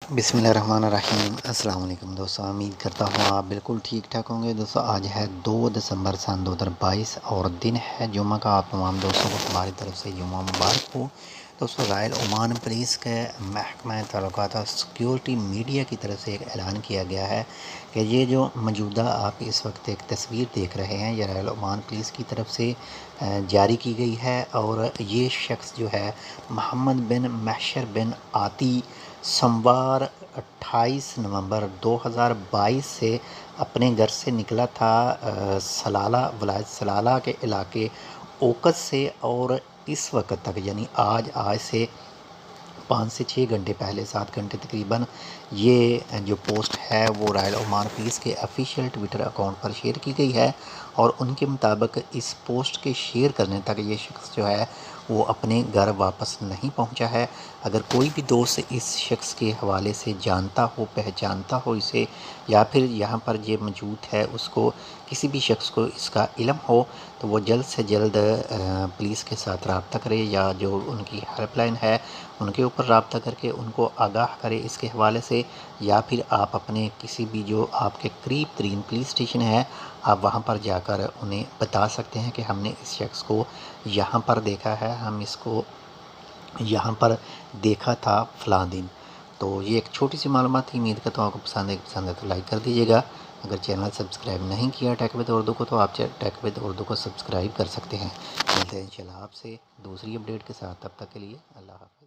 बिस्मिल्लाहिर्रहमानिर्रहीम। अस्सलाम वालेकुम दोस्तों, उम्मीद करता हूँ आप बिल्कुल ठीक ठाक होंगे। दोस्तों आज है 2 दिसंबर सन 2022 और दिन है जुम्मा का। आप तमाम दोस्तों को हमारी तरफ से जुम्मा मुबारक हो। दोस्तों रॉयल ओमान पुलिस के महकमा तल्लुकात और सिक्योरिटी मीडिया की तरफ से एक ऐलान किया गया है कि ये जो मौजूदा आप इस वक्त एक तस्वीर देख रहे हैं, ये रॉयल ओमान पुलिस की तरफ से जारी की गई है। और ये शख्स जो है मोहम्मद बिन महशर बिन आती सोमवार 28 नवंबर 2022 से अपने घर से निकला था सलाला वलायत सलाला के इलाके ओकस से, और इस वक्त तक यानी आज से 5 से 6 घंटे पहले, 7 घंटे तकरीबन, ये जो पोस्ट है वो रॉयल ओमान पुलिस के ऑफिशियल ट्विटर अकाउंट पर शेयर की गई है। और उनके मुताबिक इस पोस्ट के शेयर करने तक ये शख्स जो है वो अपने घर वापस नहीं पहुंचा है। अगर कोई भी दोस्त इस शख्स के हवाले से जानता हो, पहचानता हो इसे, या फिर यहाँ पर ये मौजूद है, उसको किसी भी शख्स को इसका इल्म हो, तो वो जल्द से जल्द पुलिस के साथ रब्ता करे, या जो उनकी हेल्पलाइन है उनके ऊपर रब्ता करके उनको आगाह करे इसके हवाले से। या फिर आप अपने किसी भी जो आपके करीब तरीन पुलिस स्टेशन है, आप वहाँ पर जाकर उन्हें बता सकते हैं कि हमने इस शख्स को यहाँ पर देखा है, हम इसको यहाँ पर देखा था फ़लाँ दिन। तो ये एक छोटी सी मालूमात थी। उम्मीद करता हूँ आपको पसंद है तो लाइक कर दीजिएगा। अगर चैनल सब्सक्राइब नहीं किया टेक विद उर्दू को, तो आप टेक विद उर्दू को सब्सक्राइब कर सकते हैं। मिलते हैं इंशाल्लाह आपसे दूसरी अपडेट के साथ। तब तक के लिए अल्लाह हाफ़िज़।